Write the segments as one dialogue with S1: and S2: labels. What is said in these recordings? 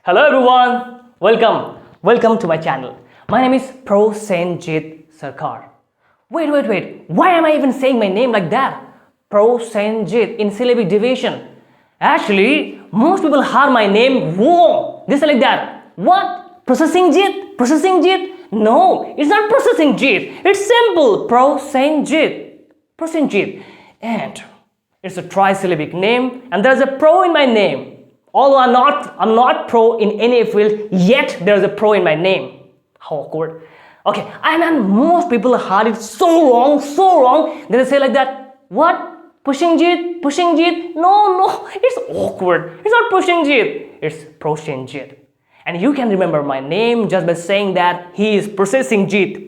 S1: Hello everyone, welcome to my channel. My name is Prosenjit Sarkar. Wait, why am I even saying my name like that? Prosenjit in syllabic deviation. Actually, most people heard my name wrong. They say like that. What? Processing Jit? No, it's not processing Jit. It's simple. Prosenjit. And it's a trisyllabic name and there's a pro in my name. Although I'm not pro in any field, yet there's a pro in my name. How awkward. Okay, and then most people heard it so wrong. They say like that. What? Pushing Jit? No, it's awkward. It's not pushing Jit. It's Prosenjit. And you can remember my name just by saying that he is processing Jit.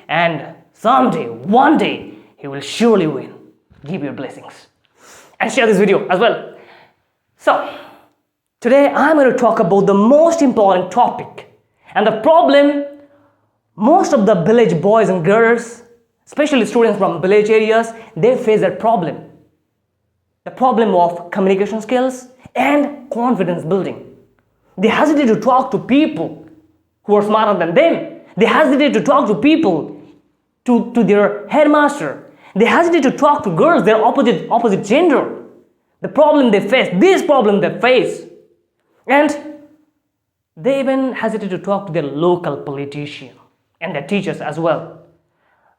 S1: And someday, one day, he will surely win. Give your blessings. And share this video as well. So, today I'm going to talk about the most important topic. And the problem, most of the village boys and girls, especially students from village areas, they face that problem. The problem of communication skills and confidence building. They hesitate to talk to people who are smarter than them. They hesitate to talk to people, to their headmaster. They hesitate to talk to girls, their opposite gender. The problem they face, and they even hesitate to talk to their local politician and their teachers as well.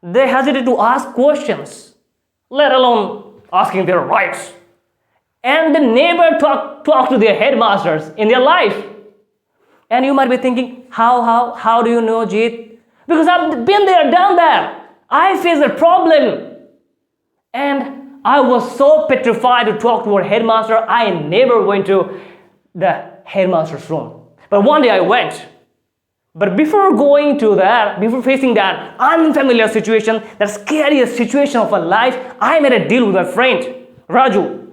S1: They hesitate to ask questions, let alone asking their rights. And they never talk to their headmasters in their life. And you might be thinking, how do you know, Jit? Because I've been there, done that. I face a problem. And I was so petrified to talk to our headmaster, I never went to the headmaster's room. But one day I went. But before facing that unfamiliar situation, that scariest situation of my life, I made a deal with my friend, Raju,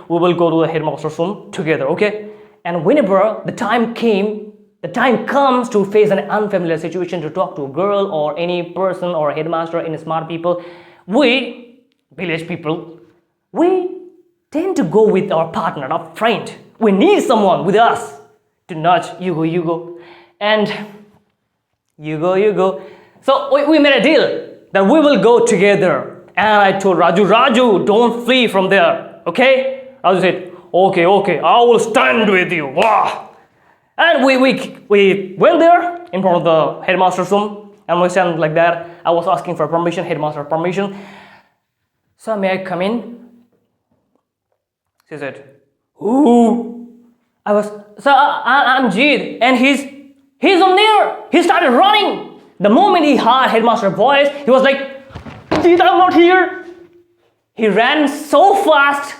S1: we will go to the headmaster's room together, okay? And whenever the time comes to face an unfamiliar situation, to talk to a girl or any person or headmaster, any smart people, we village people, we tend to go with our partner, our friend. We need someone with us to nudge, you go, and you go. So we made a deal that we will go together. And I told Raju, don't flee from there, okay? Raju said, okay, I will stand with you. Wow. And we went there in front of the headmaster's room, and we stand like that. I was asking for permission, headmaster permission. So may I come in? She said, who? I'm Jit, and he's on there. He started running. The moment he heard headmaster's voice, he was like, Jit, I'm not here. He ran so fast.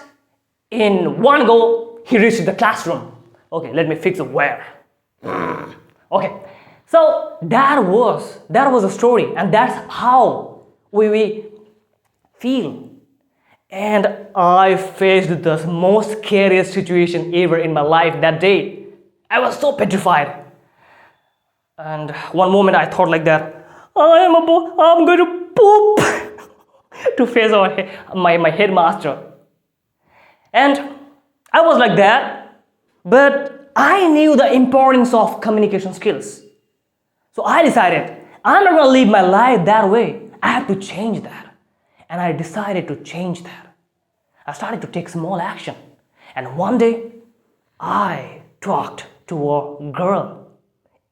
S1: In one go, he reached the classroom. Okay, let me fix the where. Okay, so that was a story, and that's how we feel. And I faced the most scariest situation ever in my life that day. I was so petrified. And one moment I thought like that, I'm going to poop to face my headmaster. And I was like that, but I knew the importance of communication skills. So I decided, I'm not going to live my life that way. I have to change that. And I decided to change that. I started to take small action. And one day, I talked to a girl.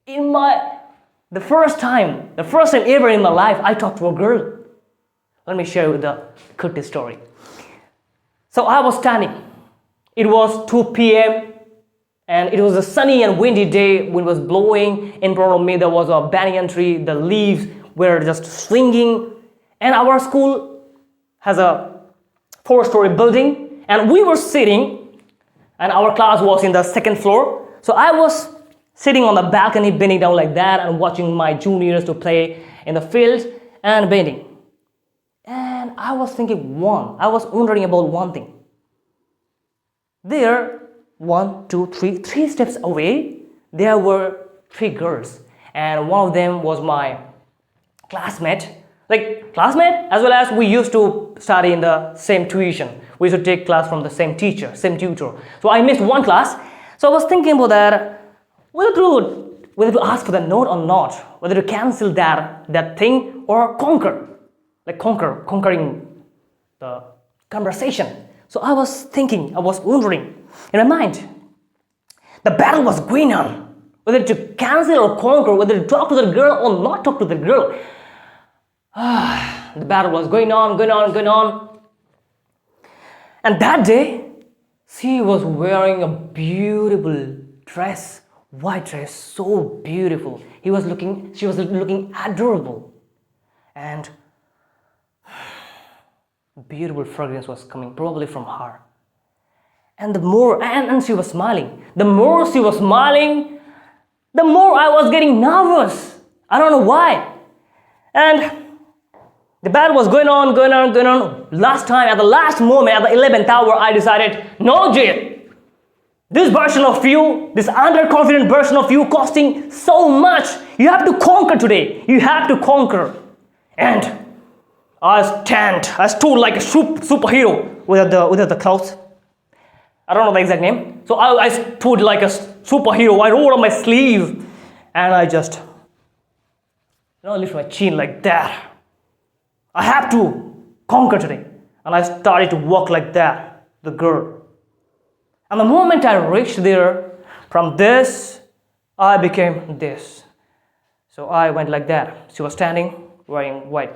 S1: The first time ever in my life, I talked to a girl. Let me share you the cutest story. So I was standing. It was 2 p.m. and it was a sunny and windy day. Wind was blowing. In front of me, there was a banyan tree. The leaves were just swinging. And our school has a 4-story building, and we were sitting, and our class was in the 2nd floor. So I was sitting on the balcony, bending down like that, and watching my juniors to play in the field and bending. And I was wondering about one thing. There, 1, 2, 3 steps away, there were 3 girls, and one of them was my classmate, as well as we used to study in the same tuition. We used to take class from the same teacher, same tutor. So I missed one class. So I was thinking about that, whether to ask for the note or not, whether to cancel that thing or conquering the conversation. So I was thinking, I was wondering in my mind, the battle was going on, whether to cancel or conquer, whether to talk to the girl or not talk to the girl. The battle was going on. And that day, she was wearing a beautiful dress, white dress, so beautiful. She was looking adorable. And beautiful fragrance was coming probably from her. And and she was smiling. The more she was smiling, the more I was getting nervous. I don't know why. And the battle was going on. Last time, at the last moment, at the 11th hour, I decided, no, Jay, this version of you, this underconfident version of you costing so much, you have to conquer today. You have to conquer. And I stood like a superhero with the clothes. I don't know the exact name. So I stood like a superhero. I rolled up my sleeve and I just lift my chin like that. I have to conquer today. And I started to walk like that, the girl. And the moment I reached there, from this, I became this. So I went like that. She was standing, wearing white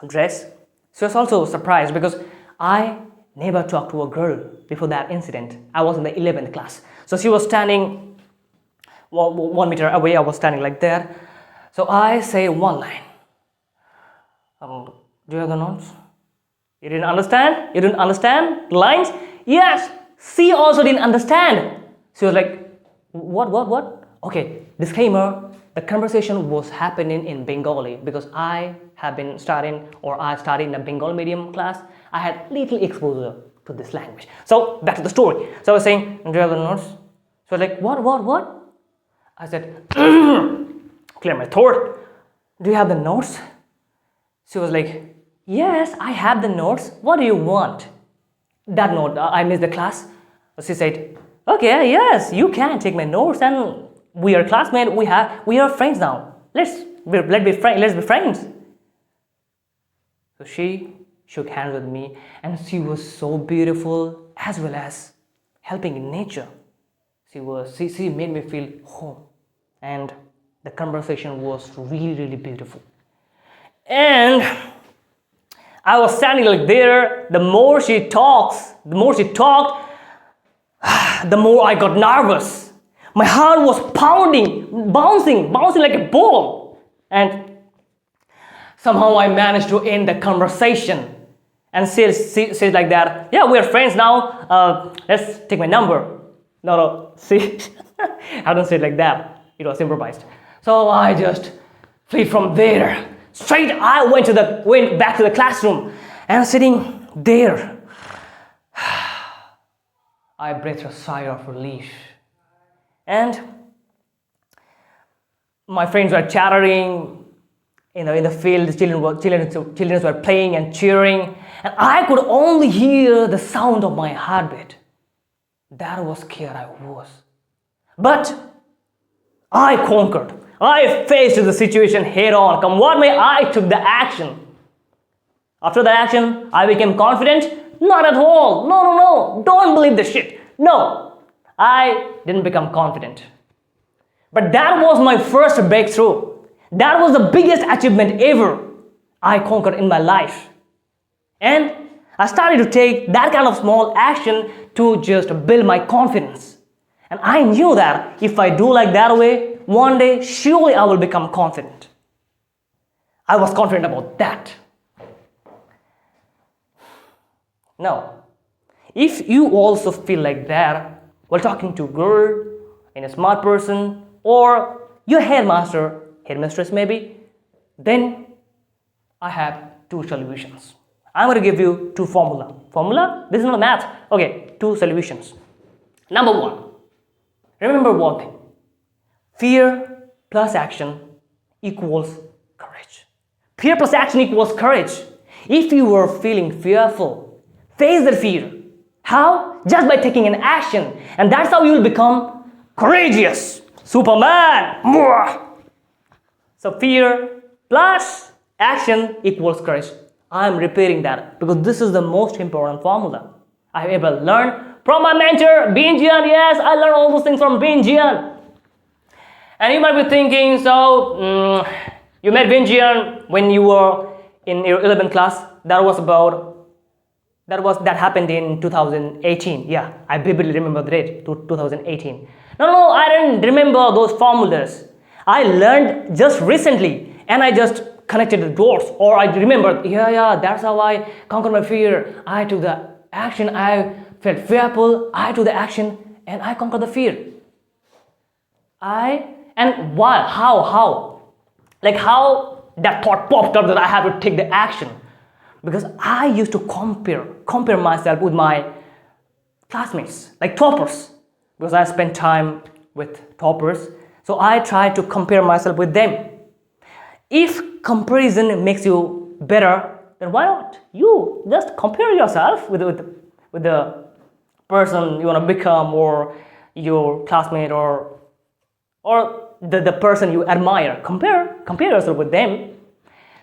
S1: dress. She was also surprised because I never talked to a girl before that incident. I was in the 11th class. So she was standing 1 meter away. I was standing like that. So I say one line. Do you have the notes? You didn't understand? You didn't understand the lines? Yes. She also didn't understand. She was like, what? Okay, disclaimer. The conversation was happening in Bengali because I studied in a Bengali medium class. I had little exposure to this language. So back to the story. So I was saying, do you have the notes? So I was like, what? I said, clear my throat. Do you have the notes? She was like, yes, I have the notes. What do you want? That note, I missed the class. She said, okay, yes, you can take my notes and we are classmates. We are friends now. Let's be friends. So she shook hands with me and she was so beautiful as well as helping in nature. She made me feel home and the conversation was really, really beautiful. And I was standing like there. The more she talked, the more I got nervous. My heart was bouncing like a ball. And somehow I managed to end the conversation. And she said like that, yeah, we're friends now. Let's take my number. No, see, I don't say it like that. It was improvised. So I just fled from there. Straight, I went back to the classroom and sitting there, I breathed a sigh of relief. And my friends were chattering, in the field. Children were playing and cheering, and I could only hear the sound of my heartbeat. That was scared I was, but I conquered. I faced the situation head on. Come what may, I took the action. After the action, I became confident? Not at all. No. Don't believe this shit. No, I didn't become confident. But that was my first breakthrough. That was the biggest achievement ever I conquered in my life. And I started to take that kind of small action to just build my confidence. And I knew that if I do like that way, one day, surely I will become confident. I was confident about that. Now, if you also feel like that while talking to a girl, in a smart person, or your headmistress maybe, then I have two solutions. I'm going to give you two formula. Formula? This is not math. Okay, two solutions. Number one, remember one thing. Fear plus action equals courage. Fear plus action equals courage. If you are feeling fearful, face the fear. How? just by taking an action. And that's how you will become courageous. Superman. So fear plus action equals courage. I am repeating that because this is the most important formula I ever learned from my mentor, Binjian. Yes, I learned all those things from Binjian. And you might be thinking, so you met Binjian when you were in your 11th class. That happened in 2018. Yeah, I vividly remember the date, 2018. No, I didn't remember those formulas. I learned just recently, and I just connected the dots, or I remembered, yeah, that's how I conquered my fear. I took the action, I felt fearful, I took the action, and I conquered the fear. How? Like how that thought popped up that I have to take the action. Because I used to compare myself with my classmates, like toppers. Because I spent time with toppers, so I tried to compare myself with them. If comparison makes you better, then why not? You just compare yourself with the person you want to become, or your classmate, or the person you admire. Compare yourself with them.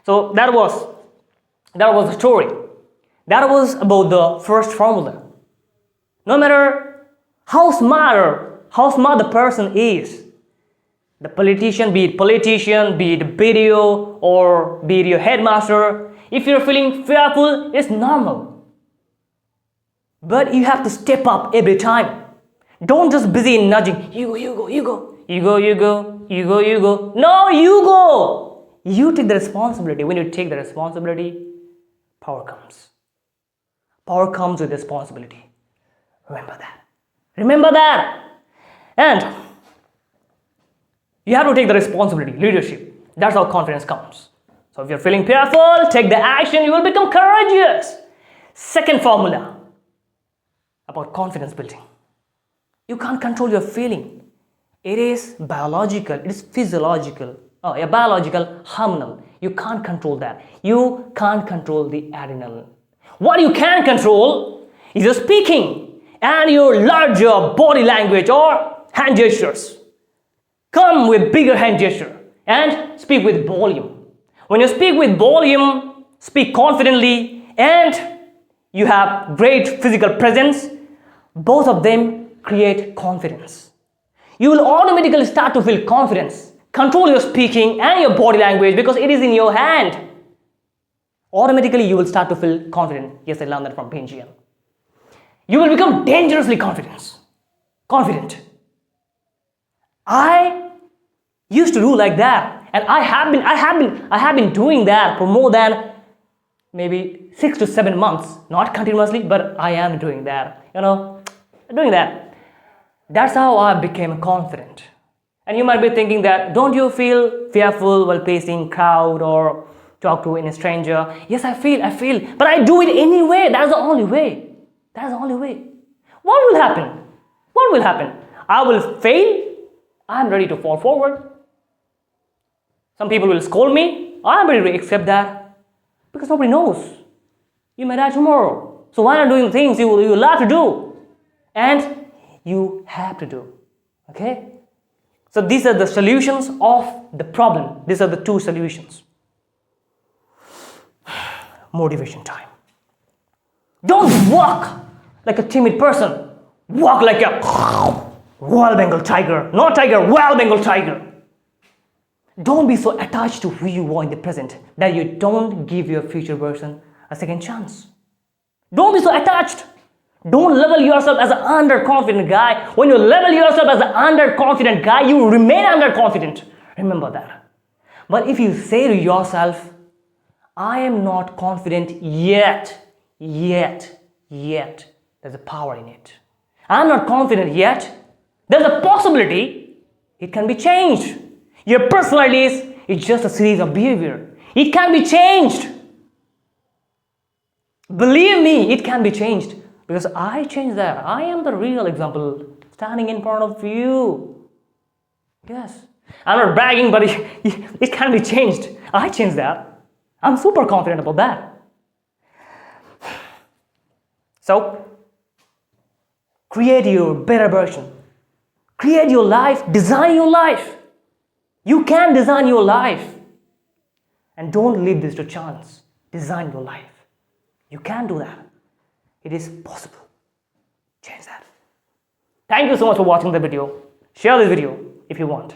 S1: So that was the story. That was about the first formula. No matter how smart the person is, the politician, be it BDO, or be it your headmaster, if you're feeling fearful, it's normal. But you have to step up every time. Don't just busy in nudging. You go. No, you go. You take the responsibility. When you take the responsibility, power comes. Power comes with responsibility. Remember that. And you have to take the responsibility, leadership. That's how confidence comes. So if you're feeling fearful, take the action, you will become courageous. Second formula about confidence building. You can't control your feeling. It is biological, it is physiological. Biological, hormonal. You can't control that. You can't control the adrenaline. What you can control is your speaking and your larger body language or hand gestures. Come with bigger hand gesture and speak with volume. When you speak with volume, speak confidently, and you have great physical presence, both of them create confidence. You will automatically start to feel confidence. Control your speaking and your body language because it is in your hand. Automatically you will start to feel confident. Yes, I learned that from Benjian. You will become dangerously confident. I used to do like that, and I have been doing that for more than maybe 6 to 7 months, not continuously, but I am doing that. Doing that. That's how I became confident. And you might be thinking that, don't you feel fearful while facing crowd or talk to a stranger? Yes, I feel, but I do it anyway. That's the only way. What will happen? I will fail. I'm ready to fall forward. Some people will scold me. I'm ready to accept that because nobody knows. You may die tomorrow. So why not doing things you love to do and you have to do? Okay? So these are the solutions of the problem. These are the two solutions. Motivation time. Don't walk like a timid person. Walk like a wild Bengal tiger. Not tiger, wild Bengal tiger. Don't be so attached to who you are in the present that you don't give your future version a second chance. Don't be so attached. Don't level yourself as an underconfident guy. When you level yourself as an underconfident guy, you remain underconfident. Remember that. But if you say to yourself, I am not confident yet, there's a power in it. I'm not confident yet. There's a possibility it can be changed. Your personality is just a series of behavior. It can be changed. Believe me, it can be changed. Because I changed that. I am the real example standing in front of you. Yes. I'm not bragging, but it can be changed. I changed that. I'm super confident about that. So, Create your better version. Create your life. Design your life. You can design your life. And don't leave this to chance. Design your life. You can do that. It is possible. Change that. Thank you so much for watching the video. Share this video if you want.